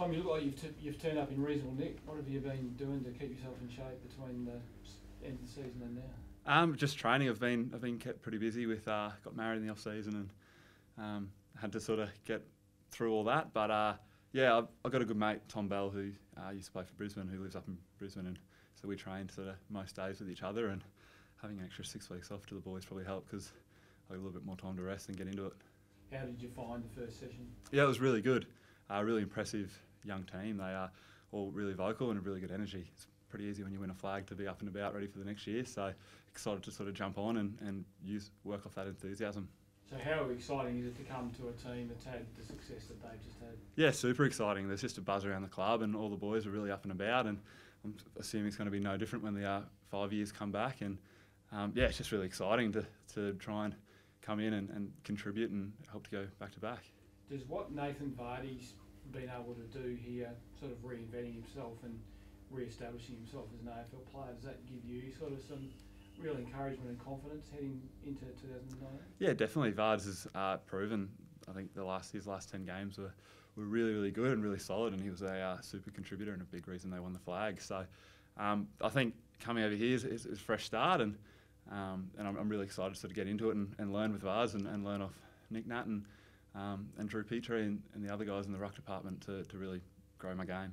Tom, you look like you've turned up in reasonable nick. What have you been doing to keep yourself in shape between the end of the season and now? Just training. I've been kept pretty busy with got married in the off season and had to sort of get through all that. But yeah, I've got a good mate, Tom Bell, who used to play for Brisbane, who lives up in Brisbane, and so we trained sort of most days with each other. And having an extra 6 weeks off to the boys probably helped because I had a little bit more time to rest and get into it. How did you find the first session? Yeah, it was really good. Really impressive young team. They are all really vocal and a really good energy. It's pretty easy when you win a flag to be up and about ready for the next year. So excited to sort of jump on and work off that enthusiasm. So how exciting is it to come to a team that's had the success that they've just had? Yeah, super exciting. There's just a buzz around the club and all the boys are really up and about, and I'm assuming it's going to be no different when the 5 years come back. And yeah, it's just really exciting to try and come in and contribute and help to go back to back. Does what Nathan Vardy's been able to do here, sort of reinventing himself and re-establishing himself as an AFL player, does that give you sort of some real encouragement and confidence heading into 2019? Yeah, definitely. Vards has proven. I think his last 10 games were really, really good and really solid, and he was a super contributor and a big reason they won the flag. So I think coming over here is a fresh start, and I'm really excited to sort of get into it and learn with Vards and learn off Nick Nat and Drew Petrie and the other guys in the ruck department to really grow my game.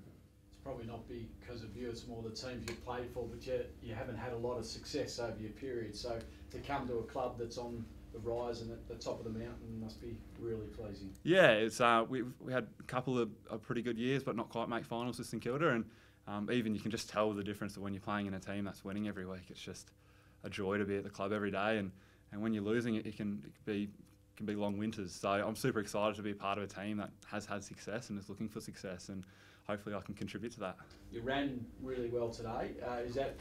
It's probably not because of you, it's more the teams you've played for, but you haven't had a lot of success over your period. So to come to a club that's on the rise and at the top of the mountain must be really pleasing. Yeah, it's we had a couple of pretty good years, but not quite make finals with St Kilda, and even you can just tell the difference of when you're playing in a team that's winning every week. It's just a joy to be at the club every day, and when you're losing, it can be long winters. So I'm super excited to be a part of a team that has had success and is looking for success, and hopefully I can contribute to that. You ran really well today. Is that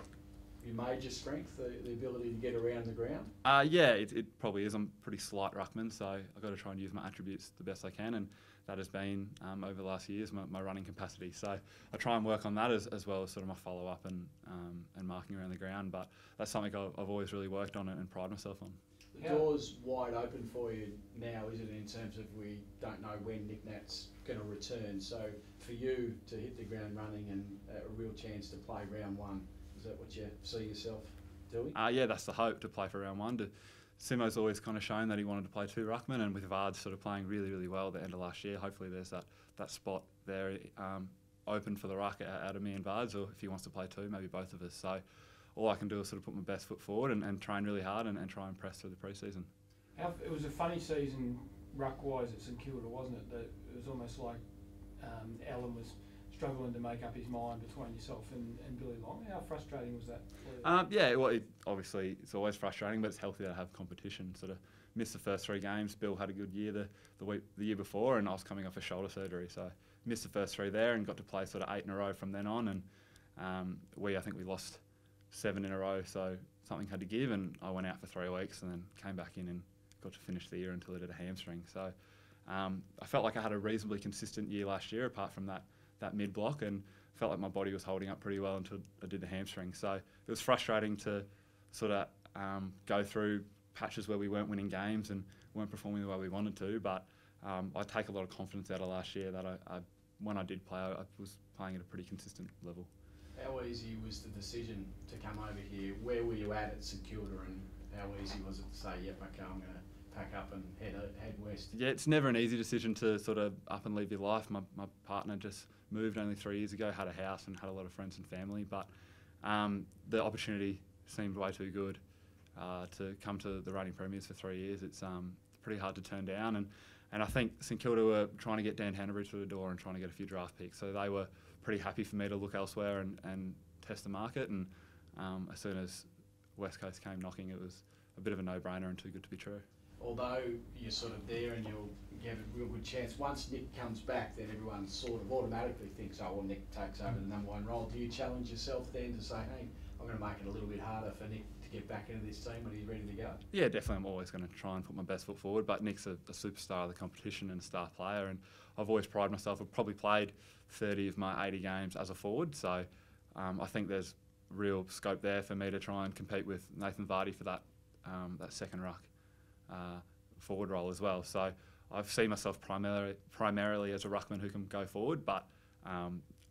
your major strength, the ability to get around the ground? Yeah, it probably is. I'm a pretty slight ruckman, so I've got to try and use my attributes the best I can, and that has been, over the last years, my running capacity. So I try and work on that as well as sort of my follow-up and marking around the ground, but that's something I've always really worked on and pride myself on. The door's wide open for you now, isn't it, in terms of we don't know when Nick Nat's going to return. So for you to hit the ground running and a real chance to play round one, is that what you see yourself doing? Yeah, that's the hope, to play for round one. Simo's always kind of shown that he wanted to play 2 ruckmen, and with Vard sort of playing really, really well at the end of last year, hopefully there's that spot there open for the ruck out of me and Vards, or if he wants to play 2, maybe both of us. So all I can do is sort of put my best foot forward and train really hard and try and press through the pre-season. It was a funny season ruck-wise at St Kilda, wasn't it? That it was almost like Alan was struggling to make up his mind between yourself and Billy Long. How frustrating was that for you? Yeah, well, obviously it's always frustrating, but it's healthy to have competition. Sort of missed the first 3 games. Bill had a good year the year before, and I was coming off a shoulder surgery, so missed the first 3 there and got to play sort of 8 in a row from then on. And I think we lost 7 in a row, so something had to give, and I went out for 3 weeks and then came back in and got to finish the year until I did a hamstring. So I felt like I had a reasonably consistent year last year, apart from that mid-block, and felt like my body was holding up pretty well until I did the hamstring. So it was frustrating to sort of go through patches where we weren't winning games and weren't performing the way we wanted to, but I take a lot of confidence out of last year that when I did play, I was playing at a pretty consistent level. How easy was the decision to come over here? Where were you at St Kilda, and how easy was it to say, yep, okay, I'm going to pack up and head west? Yeah, it's never an easy decision to sort of up and leave your life. My partner just moved only 3 years ago, had a house and had a lot of friends and family, but the opportunity seemed way too good to come to the reigning premiers for 3 years. It's pretty hard to turn down, and I think St Kilda were trying to get Dan Hanbury through the door and trying to get a few draft picks, so they were pretty happy for me to look elsewhere and test the market, and as soon as West Coast came knocking, it was a bit of a no-brainer and too good to be true. Although you're sort of there and you'll have a real good chance, once Nick comes back, then everyone sort of automatically thinks, oh, well, Nick takes over the number 1 role. Do you challenge yourself then to say, hey, I'm going to make it a little bit harder for Nick to get back into this team when he's ready to go? Yeah, definitely. I'm always going to try and put my best foot forward, but Nick's a superstar of the competition and a star player, and I've always prided myself. I've probably played 30 of my 80 games as a forward, so I think there's real scope there for me to try and compete with Nathan Vardy for that second ruck forward role as well. So I've seen myself primarily as a ruckman who can go forward, but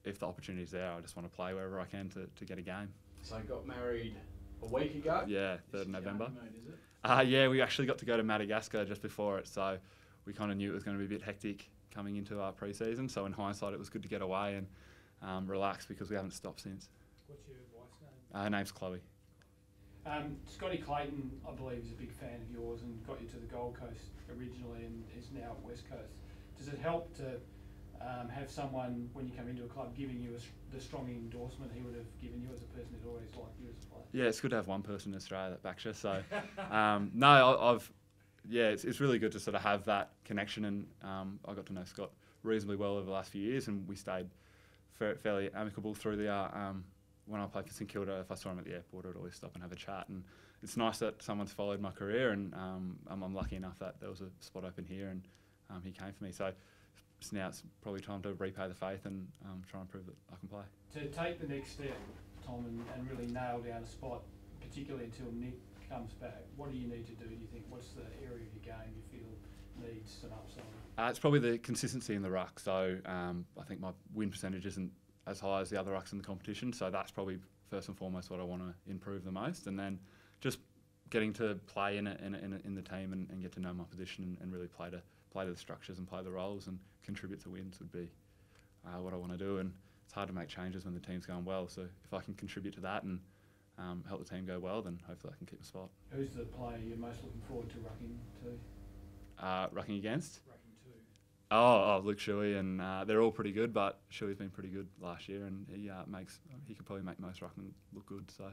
if the opportunity's there, I just want to play wherever I can to get a game. So I got married a week ago? Yeah, This 3rd is of November. your honeymoon, is it? Yeah, we actually got to go to Madagascar just before it, so we kind of knew it was going to be a bit hectic coming into our pre-season. So in hindsight, it was good to get away and relax because we haven't stopped since. What's your wife's name? Her name's Chloe. Scotty Clayton, I believe, is a big fan of yours and got you to the Gold Coast originally and is now at West Coast. Does it help to have someone, when you come into a club, giving you the strong endorsement he would have given you as a person who's always liked you as a player? Yeah, it's good to have one person in Australia that backs you. So, no, it's really good to sort of have that connection, and I got to know Scott reasonably well over the last few years, and we stayed fairly amicable through the. When I played for St Kilda, if I saw him at the airport, I'd always stop and have a chat, and it's nice that someone's followed my career, and I'm lucky enough that there was a spot open here, and he came for me. So now it's probably time to repay the faith and try and prove that I can play. To take the next step, Tom, and really nail down a spot, particularly until Nick comes back, what do you need to do you think? What's the area of your game you feel needs some upside? It's probably the consistency in the ruck. So I think my win percentage isn't as high as the other rucks in the competition, so that's probably first and foremost what I want to improve the most, and then just getting to play in the team and get to know my position and really play to the structures and play the roles and contribute to wins would be what I want to do. And it's hard to make changes when the team's going well, so if I can contribute to that and help the team go well, then hopefully I can keep a spot. Who's the player you're most looking forward to rucking to? Rucking against? Rucking to. Oh, Luke Shuey, and they're all pretty good, but Shuey's been pretty good last year, and he could probably make most ruckmen look good. So,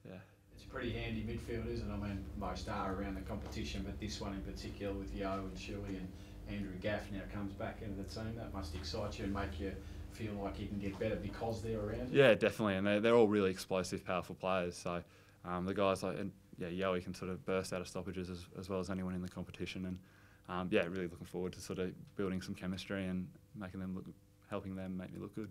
yeah. It's a pretty handy midfield, isn't it? I mean, most are around the competition, but this one in particular with Yo and Shuey and Andrew Gaff now comes back into the team. That must excite you and make you feel like you can get better because they're around you. Yeah, definitely, and they're all really explosive, powerful players. So the guys like Yowie can sort of burst out of stoppages as well as anyone in the competition, and really looking forward to sort of building some chemistry and helping them make me look good.